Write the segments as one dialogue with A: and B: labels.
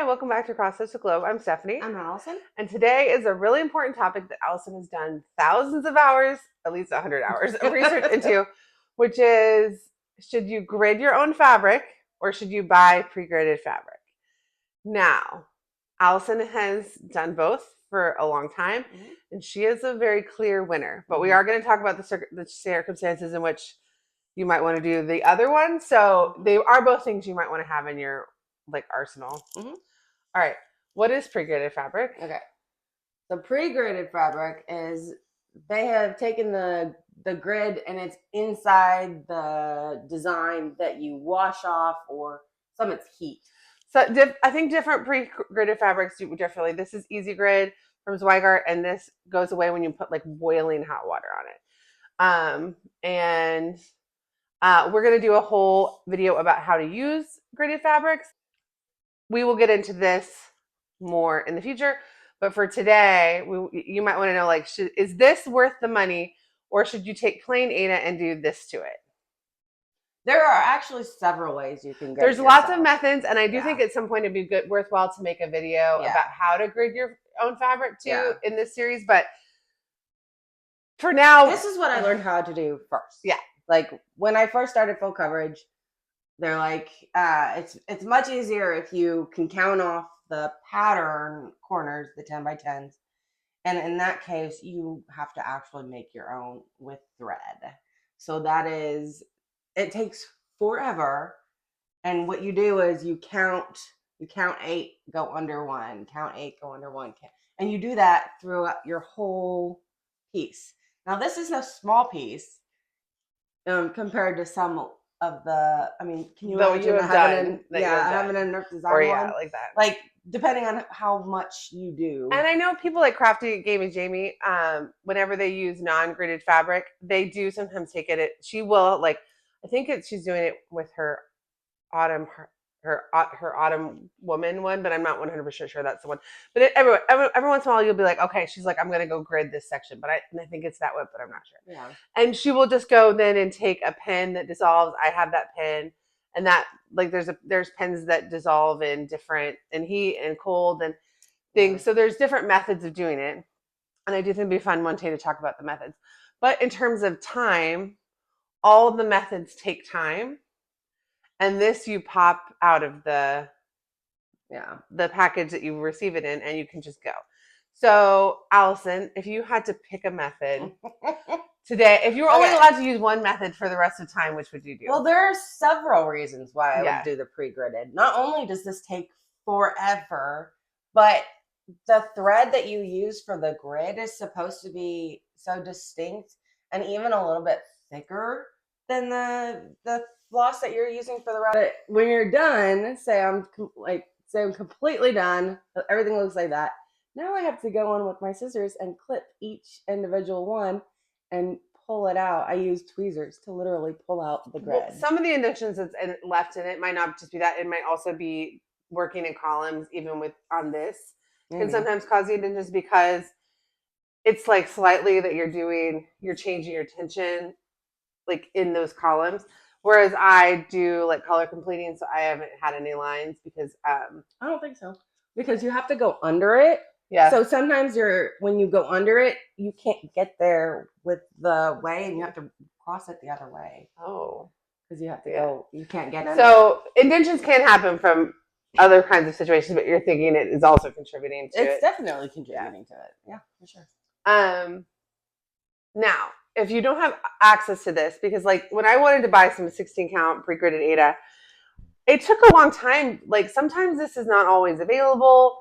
A: Hi, welcome back to Across the Globe. I'm Stephanie.
B: I'm Allison.
A: And today is a really important topic that Allison has done thousands of hours, at least 100 hours of research into, which is, should you grid your own fabric or should you buy pre-gridded fabric? Now, Allison has done both for a long time, and she is a very clear winner. But we are going to talk about the circumstances in which you might want to do the other one. So they are both things you might want to have in your arsenal. All right. What is pre-gridded fabric?
B: Okay. So pre-gridded fabric is they have taken the grid and it's inside the design that you wash off, or some it's heat.
A: So I think different pre-gridded fabrics do differently. This is Easy Grid from Zweigart, and this goes away when you put like boiling hot water on it. We're going to do a whole video about how to use gridded fabrics. We will get into this more in the future, but for today, you might want to know, like, is this worth the money, or should you take plain Aida and do this to it?
B: There are actually several ways you can grid.
A: There's lots of methods, and I do think at some point it'd be worthwhile to make a video about how to grid your own fabric too in this series. But for now,
B: this is what I learned how to do first.
A: Yeah,
B: like when I first started full coverage, they're like, it's much easier if you can count off the pattern corners, the 10 by 10s, and in that case, you have to actually make your own with thread. So that is. It takes forever, and what you do is you count 8, go under 1, count 8, go under 1, and you do that throughout your whole piece. Now this is a small piece compared to some of the. I mean, can you imagine having a Nerf design one?
A: Like that.
B: Like depending on how much you do.
A: And I know people like Crafty Gaming Jamie. Whenever they use non-gridded fabric, they do sometimes take it. She will like. I think she's doing it with her autumn woman one, but I'm not 100% sure that's the one. But every once in a while you'll be like, okay, she's like, I'm gonna go grid this section, but I think it's that one, but I'm not sure.
B: Yeah. And
A: she will just go then and take a pen that dissolves. I have that pen, and that like there's pens that dissolve in heat and cold and things. So there's different methods of doing it, and I do think it'd be fun one day to talk about the methods. But in terms of time, all of the methods take time, and this you pop out of the package that you receive it in, and you can just go. So, Allison, if you had to pick a method today, if you were only allowed to use one method for the rest of time, which would you do?
B: Well, there are several reasons why I would do the pre-gridded. Not only does this take forever, but the thread that you use for the grid is supposed to be so distinct and even a little bit thicker than the floss that you're using for the rest. But when you're done, say I'm completely done, everything looks like that. Now I have to go in with my scissors and clip each individual one and pull it out. I use tweezers to literally pull out the grid.
A: Well, some of the intentions that's left in it might not just be that. It might also be working in columns, even on this. Can sometimes cause the intentions because it's like slightly that you're changing your tension like in those columns, whereas I do like color completing, so I haven't had any lines because
B: I don't think so, because you have to go under it.
A: Yeah.
B: So sometimes when you go under it, you can't get there with the way, and you have to cross it the other way.
A: Oh,
B: because you have to go. You can't get under.
A: So indentions can happen from other kinds of situations, but you're thinking it is also contributing to it.
B: It's definitely contributing to it. Yeah, for sure.
A: Now, if you don't have access to this, because like when I wanted to buy some 16 count pre-gridded Aida, it took a long time. Like sometimes this is not always available.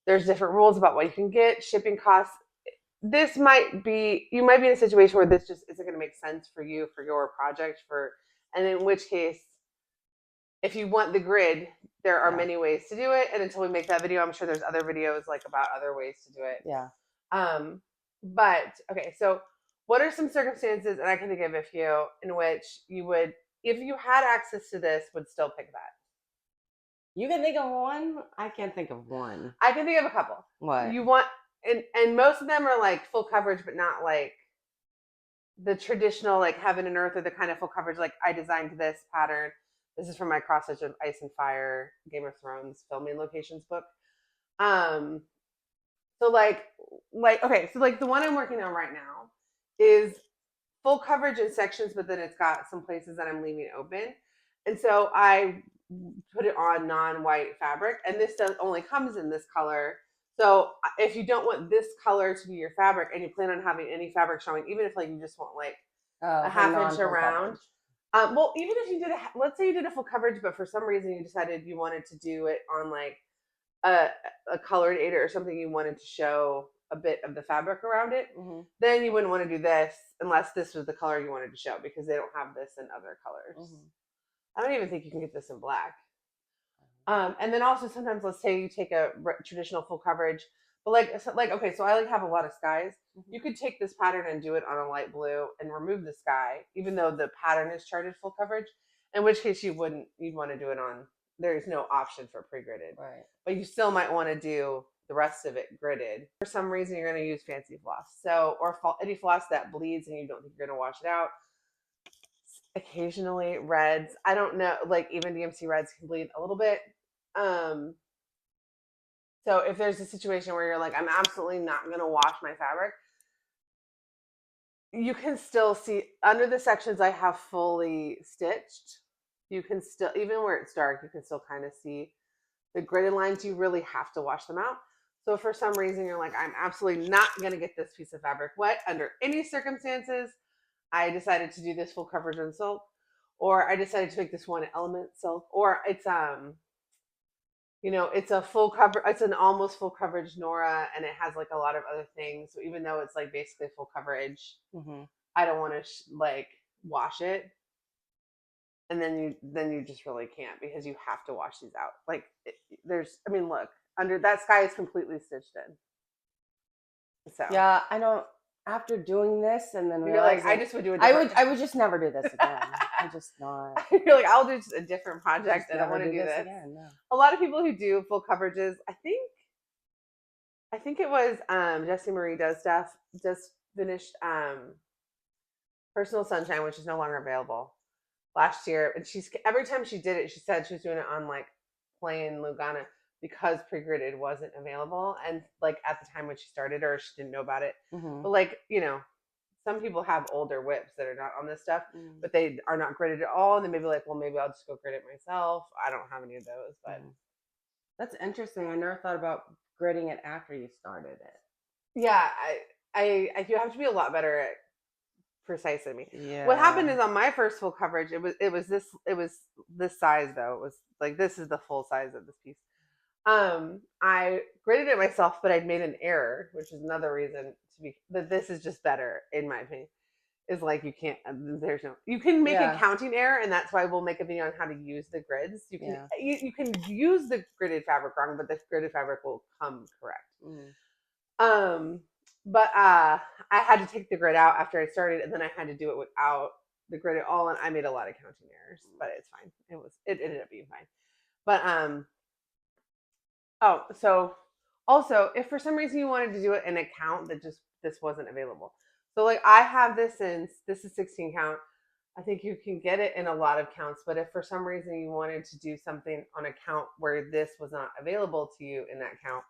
A: There's different rules about what you can get, shipping costs. You might be in a situation where this just isn't going to make sense for you, for your project, and in which case, if you want the grid, there are many ways to do it. And until we make that video, I'm sure there's other videos like about other ways to do it.
B: Yeah.
A: But okay, so what are some circumstances, and I can think of a few, in which you would, if you had access to this, would still pick that?
B: You can think of one? I can't think of one.
A: I can think of a couple.
B: What?
A: You want, and most of them are like full coverage, but not like the traditional like heaven and earth or the kind of full coverage like I designed this pattern This is from my Cross Stitch of Ice and Fire Game of Thrones filming locations book. Um, so okay, so like the one I'm working on right now is full coverage in sections, but then it's got some places that I'm leaving open. And so I put it on non-white fabric, and this only comes in this color. So if you don't want this color to be your fabric and you plan on having any fabric showing, even if like you just want like a half inch around, well, even if you did let's say you did a full coverage, but for some reason you decided you wanted to do it on like a, a colored 8 or something, you wanted to show a bit of the fabric around it, then you wouldn't want to do this unless this was the color you wanted to show, because they don't have this in other colors. I don't even think you can get this in black. And then also sometimes, let's say you take a traditional full coverage, but like okay, so I like have a lot of skies. You could take this pattern and do it on a light blue and remove the sky, even though the pattern is charted full coverage. In which case you'd want to do it on. There's no option for pre-gridded,
B: right?
A: But you still might want to do the rest of it gridded. For some reason, you're going to use fancy floss, so or any floss that bleeds and you don't think you're going to wash it out. Occasionally reds, I don't know, like even DMC reds can bleed a little bit. So if there's a situation where you're like, I'm absolutely not going to wash my fabric, you can still see under the sections I have fully stitched. You can still, even where it's dark, you can still kind of see the gridded lines. You really have to wash them out. So if for some reason you're like, I'm absolutely not going to get this piece of fabric wet under any circumstances, I decided to do this full coverage on silk, or I decided to make this one element silk, or it's it's a full cover, it's an almost full coverage Nora, and it has like a lot of other things. So even though it's like basically full coverage, I don't want to like wash it. And then you just really can't, because you have to wash these out. Like look, under that sky is completely stitched in. So
B: yeah, I don't. After doing this and then
A: you're like, I just would do it.
B: I would just never do this again. I just not.
A: You're like, I'll do just a different project. I don't want to do this
B: again. No.
A: A lot of people who do full coverages, I think it was Jessie Marie Does Stuff just finished Personal Sunshine, which is no longer available, last year. And every time she did it, she said she was doing it on like plain Lugana, because pre-gridded wasn't available, and like at the time when she started, or she didn't know about it. But like, some people have older whips that are not on this stuff, but they are not gridded at all, and they may be like, well, maybe I'll just go grid it myself. I don't have any of those, but
B: that's interesting. I never thought about gridding it after you started it.
A: Yeah, I you have to be a lot better at precise than me.
B: Yeah.
A: What happened is, on my first full coverage, it was this size though. It was like, this is the full size of this piece. I graded it myself, but I'd made an error, which is another reason that this is just better, in my opinion. Is like, you can't, you can make a counting error, and that's why we'll make a video on how to use the grids. You can use the gridded fabric wrong, but the gridded fabric will come correct. But I had to take the grid out after I started, and then I had to do it without the grid at all, and I made a lot of counting errors, but it's fine. It ended up being fine. But so also, if for some reason you wanted to do it in a count that just this wasn't available, so like I have this is 16 count. I think you can get it in a lot of counts, but if for some reason you wanted to do something on a count where this was not available to you in that count,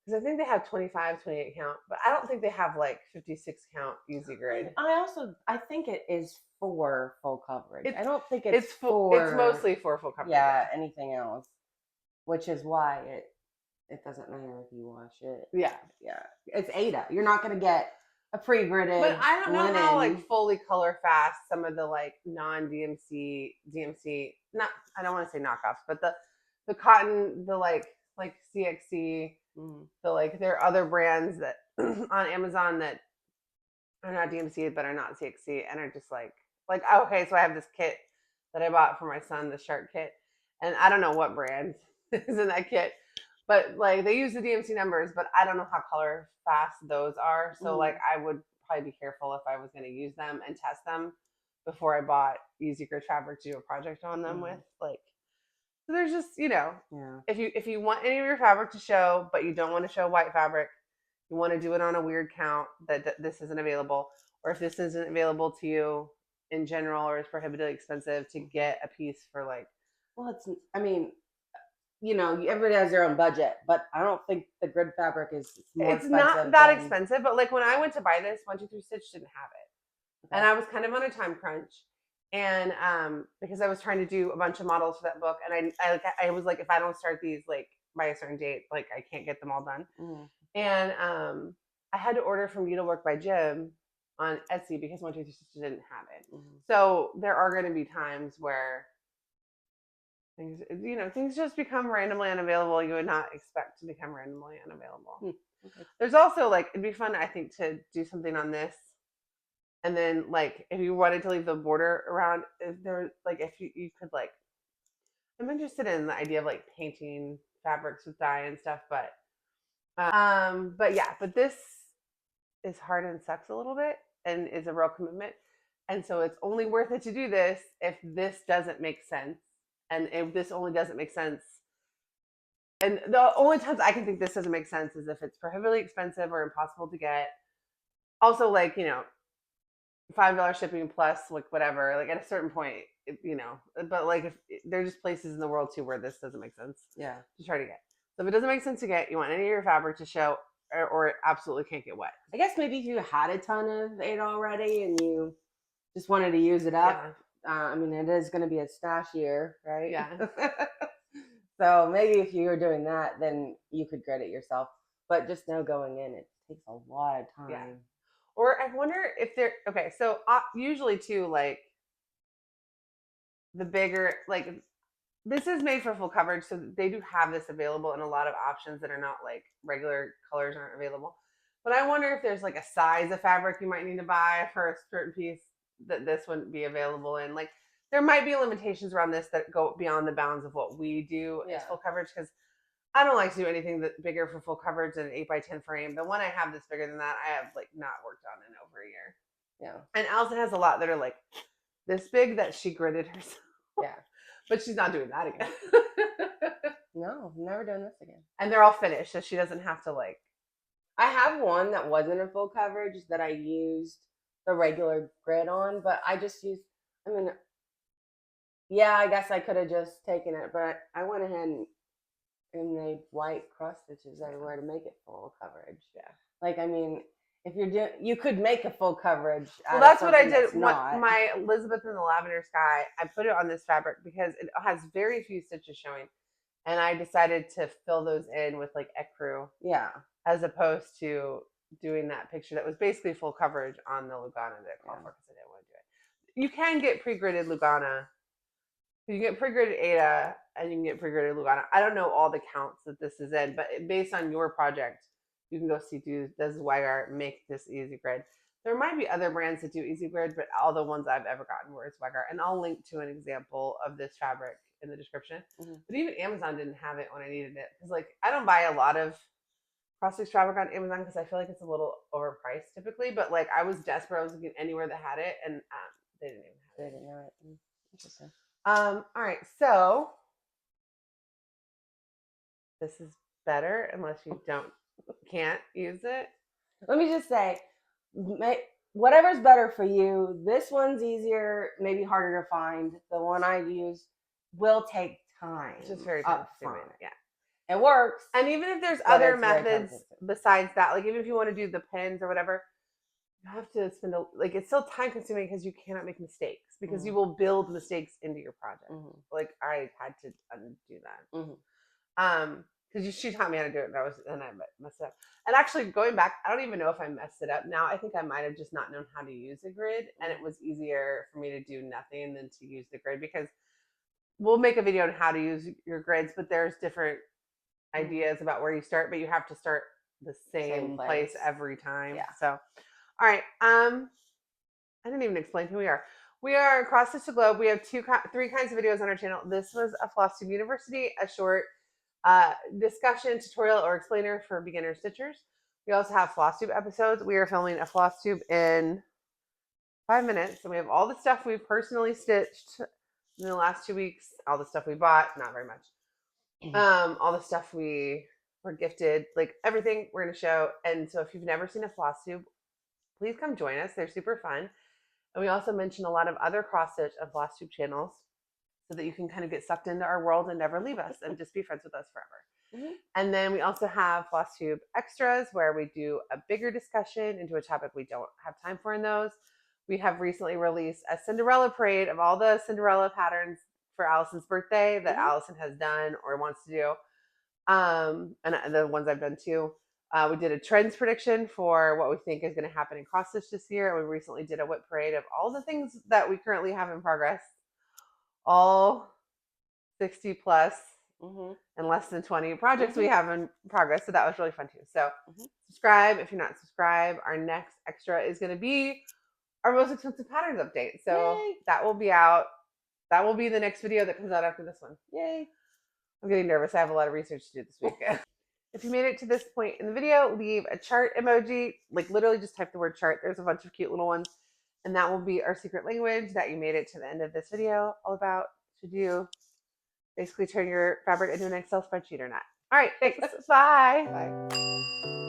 A: because I think they have 25, 28 count, but I don't think they have like 56 count easy grid.
B: I think it is for full coverage. I don't think it's
A: It's mostly for full coverage.
B: Yeah, anything else, which is why it doesn't matter if you wash it.
A: Yeah.
B: It's Ada. You're not going to get a pre-gridded.
A: But I don't know
B: linen.
A: how like fully color fast some of the like non-DMC, not, I don't want to say knockoffs, but the cotton, the like CXC, the like, there are other brands that on Amazon that are not DMC but are not CXC, and are just like okay, so I have this kit that I bought for my son, the shark kit, and I don't know what brand is in that kit, but like they use the DMC numbers, but I don't know how color fast those are. So like I would probably be careful if I was going to use them and test them before I bought easy grid fabric to do a project on them with. Like, so there's just, if you want any of your fabric to show, but you don't want to show white fabric, you want to do it on a weird count that this isn't available, or if this isn't available to you, in general, or is prohibitively expensive to get a piece for like.
B: Well, I mean, everybody has their own budget, but I don't think the grid fabric is more
A: It's not
B: expensive
A: that
B: than.
A: expensive, but like when I went to buy this, 123 Stitch didn't have it,
B: Okay.
A: and I was kind of on a time crunch, and because I was trying to do a bunch of models for that book, and I was like, if I don't start these like by a certain date, like I can't get them all done, and I had to order from Needlework by Jim on Etsy because 123 Stitch didn't have it. So there are going to be times where things just become randomly unavailable. You would not expect to become randomly unavailable.
B: Okay.
A: There's also like, it'd be fun, I think, to do something on this. And then like, if you wanted to leave the border around, if you could like, I'm interested in the idea of like painting fabrics with dye and stuff, but this is hard and sucks a little bit and is a real commitment. And so it's only worth it to do this if this doesn't make sense. And if this only doesn't make sense, and the only times I can think this doesn't make sense is if it's prohibitively expensive or impossible to get. Also, like, $5 shipping plus, like, whatever, like, at a certain point, but like, if there's just places in the world too where this doesn't make sense.
B: Yeah.
A: To try to get. So if it doesn't make sense to get, you want any of your fabric to show, or it absolutely can't get wet.
B: I guess maybe if you had a ton of it already and you just wanted to use it up.
A: Yeah.
B: I mean, it is going to be a stash year, right?
A: Yeah.
B: So maybe if you were doing that, then you could grid it yourself. But just know going in, it takes a lot of time.
A: Yeah. Or I wonder if okay, so usually too, like the bigger, like this is made for full coverage, so they do have this available in a lot of options that are not like regular colors aren't available. But I wonder if there's like a size of fabric you might need to buy for a certain piece that this wouldn't be available in. Like there might be limitations around this that go beyond the bounds of what we do as full coverage, because I don't like to do anything that bigger for full coverage than an 8x10 frame. The one I have that's bigger than that, I have like not worked on in over a year.
B: Yeah.
A: And Allison has a lot that are like this big that she gridded herself.
B: Yeah.
A: But she's not doing that again.
B: No, I'm never doing this again.
A: And they're all finished, so she doesn't have to like.
B: I have one that wasn't a full coverage that I used the regular grid on, but I just used, I guess I could have just taken it, but I went ahead and made white cross stitches everywhere to make it full coverage.
A: Yeah.
B: Like, if you're doing, you could make a full coverage.
A: Well, that's what I did. My Elizabeth in the Lavender Sky, I put it on this fabric because it has very few stitches showing. And I decided to fill those in with like ecru.
B: Yeah.
A: As opposed to doing that picture that was basically full coverage on the Lugana that I called for because I didn't want to do it. You can get pre-gridded Lugana. You can get pre-gridded Ada and you can get pre-gridded Lugana. I don't know all the counts that this is in, but based on your project, you can go see, does Zweigart make this easy grid? There might be other brands that do easy grid, but all the ones I've ever gotten were Zweigart. And I'll link to an example of this fabric in the description. Mm-hmm. But even Amazon didn't have it when I needed it. Because like I don't buy a lot of cross-stitch fabric on Amazon because I feel like it's a little overpriced typically. But like I was desperate. I was looking anywhere that had it, and they didn't even have it. They didn't have it. Interesting. All right, so this is better unless you can't use it.
B: Let me just say, whatever's better for you. This one's easier, maybe harder to find. The one I use will take time.
A: It's just very time consuming. Yeah.
B: It works.
A: And even if there's other methods besides that, like even if you want to do the pins or whatever, you have to spend it's still time consuming because you cannot make mistakes because you will build mistakes into your project. Mm-hmm. Like I had to undo that. Because she taught me how to do it and I messed it up. And actually going back, I don't even know if I messed it up now. I think I might have just not known how to use a grid, and it was easier for me to do nothing than to use the grid, because we'll make a video on how to use your grids, but there's different ideas about where you start, but you have to start the same place every time. Yeah. So, all right. I didn't even explain who we are. We are across the globe. We have 3 kinds of videos on our channel. This was a Flosstube University, a short discussion, tutorial, or explainer for beginner stitchers. We also have Flosstube episodes. We are filming a Flosstube in 5 minutes, and we have all the stuff we've personally stitched in the last 2 weeks, all the stuff we bought, not very much. All the stuff we were gifted, like everything we're going to show. And so if you've never seen a Flosstube, please come join us. They're super fun. And we also mention a lot of other cross stitch and Flosstube channels so that you can kind of get sucked into our world and never leave us and just be friends with us forever. And then we also have Flosstube extras where we do a bigger discussion into a topic we don't have time for in those. We have recently released a Cinderella parade of all the Cinderella patterns for Allison's birthday that Allison has done or wants to do. And the ones I've done too. We did a trends prediction for what we think is going to happen in cross stitch this year. We recently did a whip parade of all the things that we currently have in progress, all 60 plus and less than 20 projects we have in progress. So that was really fun too. So subscribe if you're not subscribed. Our next extra is going to be our most expensive patterns update. So that will be out. That will be the next video that comes out after this one.
B: Yay.
A: I'm getting nervous. I have a lot of research to do this week. If you made it to this point in the video, leave a chart emoji. Like literally just type the word chart. There's a bunch of cute little ones. And that will be our secret language that you made it to the end of this video all about. Should you basically turn your fabric into an Excel spreadsheet or not? All right, thanks. Bye.
B: Bye.